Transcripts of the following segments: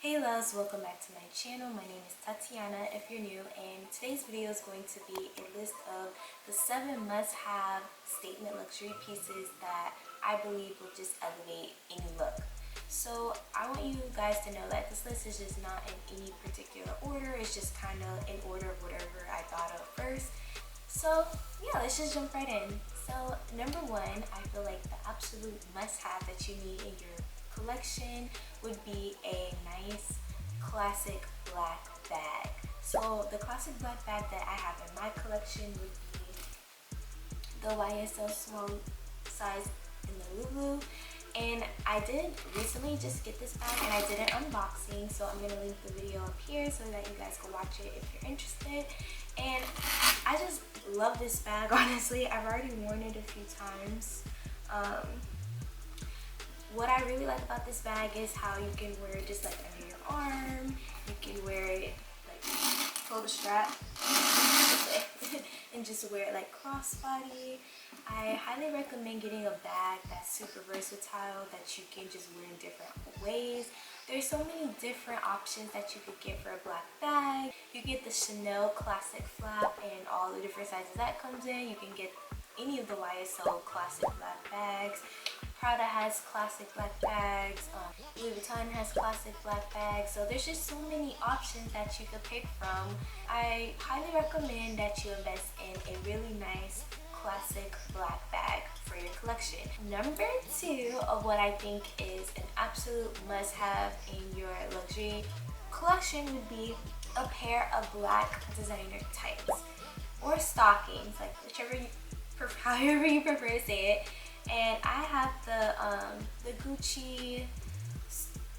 Hey loves, welcome back to my channel. My name is Tatyanna if you're new, and today's video is going to be a list of the 7 must-have statement luxury pieces that I believe will just elevate any look. So I want you guys to know that this list is just not in any particular order. It's just kind of in order of whatever I thought of first. So yeah, let's just jump right in. So number 1, I feel like the absolute must-have that you need in your collection would be a nice classic black bag. So the classic black bag that I have in my collection would be the YSL small size in the Lulu. And I did recently just get this bag and I did an unboxing, so I'm gonna link the video up here so that you guys can watch it if you're interested. And I just love this bag, honestly. I've already worn it a few times. What I really like about this bag is how you can wear it just like under your arm. You can wear it like, pull the strap and just wear it like crossbody. I highly recommend getting a bag that's super versatile, that you can just wear in different ways. There's so many different options that you could get for a black bag. You get the Chanel classic flap and all the different sizes that comes in. You can get any of the YSL classic black bags. Prada has classic black bags, Louis Vuitton has classic black bags, so there's just so many options that you could pick from. I highly recommend that you invest in a really nice classic black bag for your collection. Number 2 of what I think is an absolute must-have in your luxury collection would be a pair of black designer tights or stockings, like however you prefer to say it. And I have the Gucci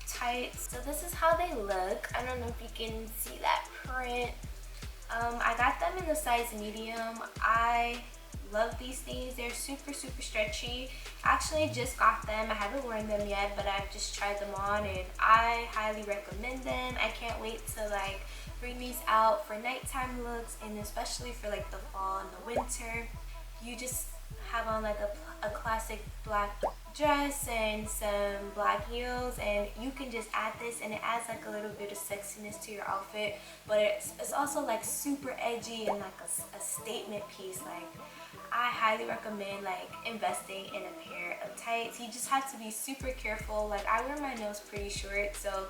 tights. So this is how they look. I don't know if you can see that print. I got them in the size medium. I love these things. They're super stretchy. I actually just got them. I haven't worn them yet, but I've just tried them on and I highly recommend them. I can't wait to like bring these out for nighttime looks, and especially for like the fall and the winter. You just have on like a classic black dress and some black heels, and you can just add this and it adds like a little bit of sexiness to your outfit, but it's also like super edgy and like a statement piece. Like, I highly recommend like investing in a pair of tights. You just have to be super careful. Like, I wear my nails pretty short, so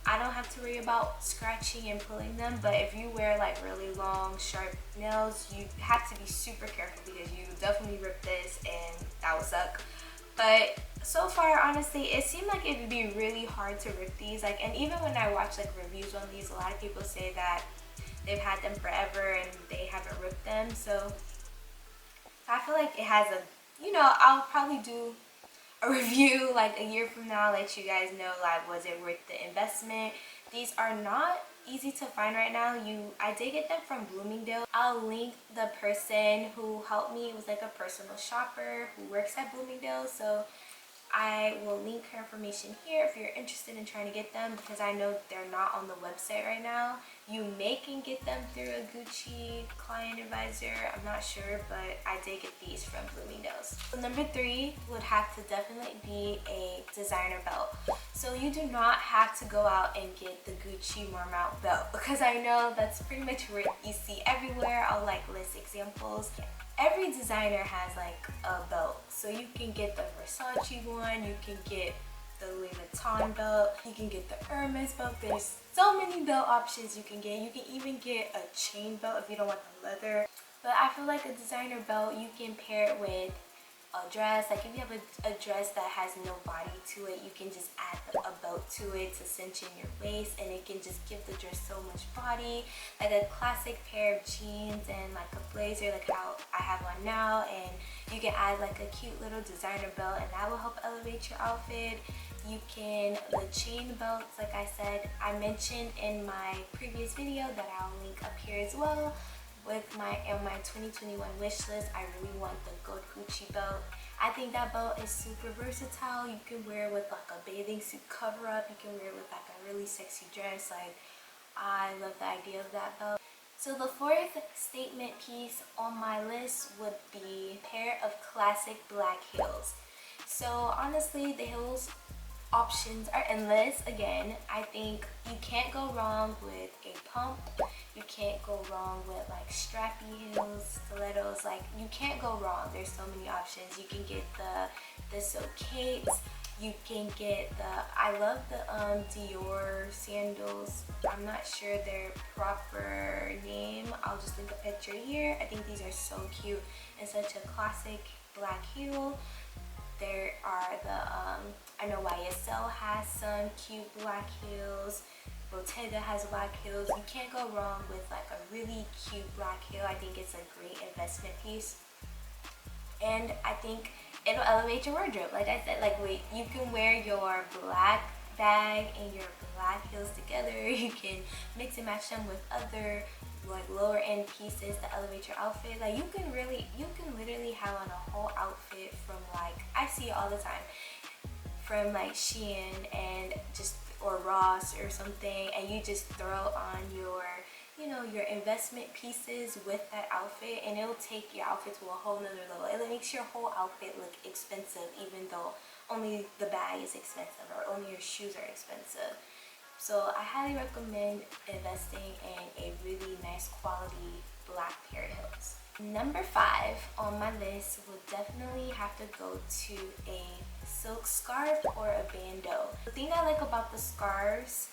I don't have to worry about scratching and pulling them, but if you wear like really long sharp nails, you have to be super careful because you definitely rip this and that would suck. But so far, honestly, it seemed like it would be really hard to rip these. Like, and even when I watch like reviews on these, a lot of people say that they've had them forever and they haven't ripped them. So I feel like it has a, I'll probably do a review like a year from now, let you guys know like was it worth the investment. These are not easy to find right now. I did get them from Bloomingdale. I'll link the person who helped me. It was like a personal shopper who works at Bloomingdale, so I will link her information here if you're interested in trying to get them, because I know they're not on the website right now. You can get them through a Gucci client advisor, I'm not sure, but I did get these from Bloomingdale's. So number 3 would have to definitely be a designer belt. So you do not have to go out and get the Gucci Marmont belt, because I know that's pretty much what you see everywhere. I'll like list examples. Every designer has like a belt, so you can get the Versace one, you can get the Louis Vuitton belt, you can get the Hermes belt. There's so many belt options you can get. You can even get a chain belt if you don't want the leather. But I feel like a designer belt, you can pair it with a dress. Like, if you have a dress that has no body to it, you can just add a belt to it to cinch in your waist, and it can just give the dress so much body. Like a classic pair of jeans and like a blazer like how I have on now, and you can add like a cute little designer belt and that will help elevate your outfit. The chain belts, like I said, I mentioned in my previous video that I'll link up here as well. With my 2021 wish list, I really want the gold Gucci belt. I think that belt is super versatile. You can wear it with like a bathing suit cover up. You can wear it with like a really sexy dress. Like, I love the idea of that belt. So the 4th statement piece on my list would be a pair of classic black heels. So honestly, the heels options are endless. Again, I think you can't go wrong with a pump. You can't go wrong with like strappy heels, stilettos. Like, you can't go wrong. There's so many options. You can get the silk capes. You can get I love the Dior sandals. I'm not sure their proper name. I'll just link a picture here. I think these are so cute and such a classic black heel. There are I know YSL has some cute black heels. Bottega has black heels. You can't go wrong with like a really cute black heel. I think it's a great investment piece. And I think it'll elevate your wardrobe. Like I said, like wait, you can wear your black bag and your black heels together. You can mix and match them with other like lower end pieces to elevate your outfit. Like you can literally have on a whole outfit from like, I see it all the time, from like Shein and just, or Ross or something, and you just throw on your, you know, your investment pieces with that outfit, and it'll take your outfit to a whole nother level. It makes your whole outfit look expensive, even though only the bag is expensive or only your shoes are expensive. So I highly recommend investing in a really nice quality black pair of heels. Number 5 on my list would definitely have to go to a silk scarf or a bandeau. The thing I like about the scarves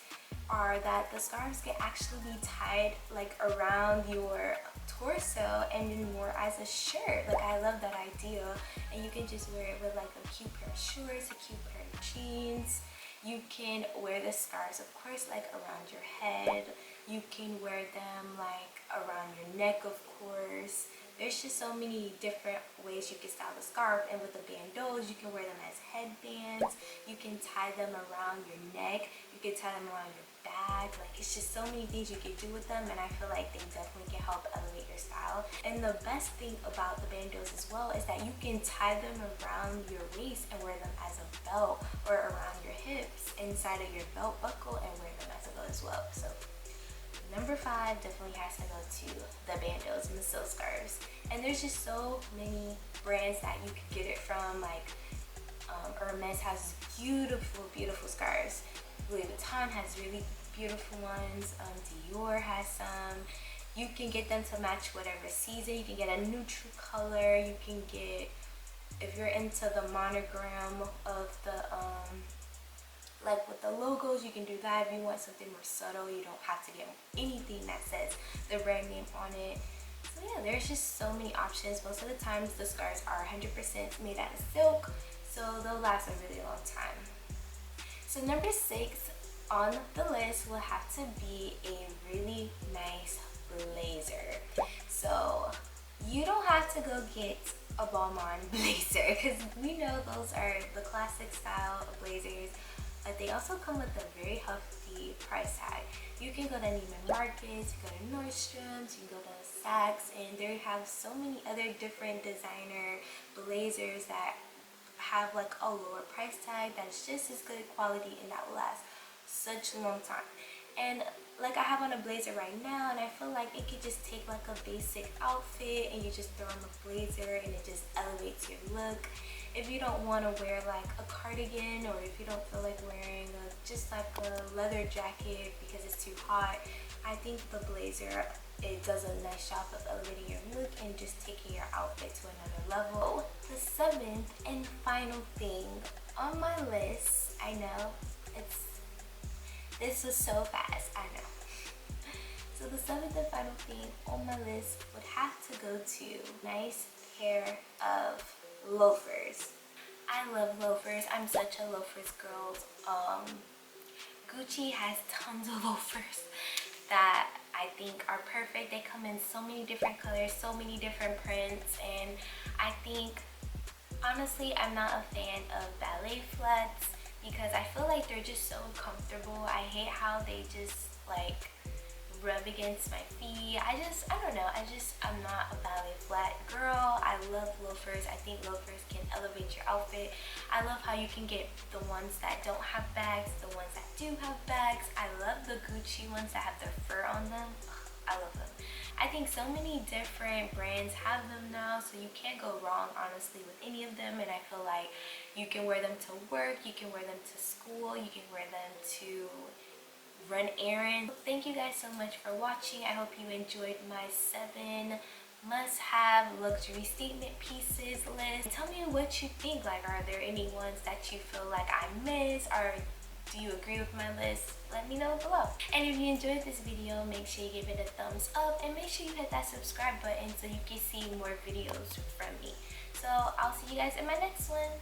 are that the scarves can actually be tied like around your torso and then more as a shirt. Like I love that idea, and you can just wear it with like a cute pair of shorts, a cute pair of jeans. You can wear the scarves, of course, like around your head. You can wear them like around your neck, of course. There's just so many different ways you can style the scarf. And with the bandeaus, you can wear them as headbands. You can tie them around your neck. You can tie them around your bag. Like, it's just so many things you can do with them, and I feel like they definitely can help elevate your style. And the best thing about the bandeaus as well is that you can tie them around your waist and wear them as a belt, or around your hips inside of your belt buckle and wear them as a belt as well. So number 5 definitely has to go to the bandeaus and the silk scarves. And there's just so many brands that you can get it from. Like Hermes has beautiful scarves. Louis Vuitton has really beautiful ones. Dior has some. You can get them to match whatever season. You can get a neutral color. You can get, if you're into the monogram of the like with the logos, you can do that. If you want something more subtle, you don't have to get anything that says the brand name on it. So yeah, there's just so many options. Most of the times the scarves are 100% made out of silk, so they'll last a really long time. So number 6 on the list will have to be a really nice blazer. So you don't have to go get a Balmain blazer, because we know those are the classic style of blazers, but they also come with a very hefty price tag. You can go to Neiman Marcus, you go to Nordstrom's, you can go to Saks, and they have so many other different designer blazers that have like a lower price tag that's just as good quality and that will last such a long time. And like I have on a blazer right now, and I feel like it could just take like a basic outfit and you just throw on the blazer and it just elevates your look. If you don't want to wear like a cardigan, or if you don't feel like wearing just like a leather jacket because it's too hot, I think the blazer, it does a nice job of elevating your look and just taking your outfit to another level. The 7th and final thing on my list, I know this was so fast, I know. So the 7th and final thing on my list would have to go to nice pair of loafers. I love loafers. I'm such a loafers girl. Gucci has tons of loafers that I think are perfect. They come in so many different colors, so many different prints, and I think honestly I'm not a fan of ballet flats because I feel like they're just so comfortable. I hate how they just like rub against my feet. I don't know, I'm not a ballet flat girl. I love loafers. I think loafers can elevate your outfit. I love how you can get the ones that don't have bags, the ones that do have bags. I love the Gucci ones that have the fur on them. I love them. I think so many different brands have them now, so you can't go wrong honestly with any of them. And I feel like you can wear them to work, you can wear them to school, you can wear them to run errands. Thank you guys so much for watching. I hope you enjoyed my 7 must-have luxury statement pieces list. Tell me what you think. Like, are there any ones that you feel like I missed, or do you agree with my list? Let me know below. And if you enjoyed this video, make sure you give it a thumbs up and make sure you hit that subscribe button so you can see more videos from me. So I'll see you guys in my next one.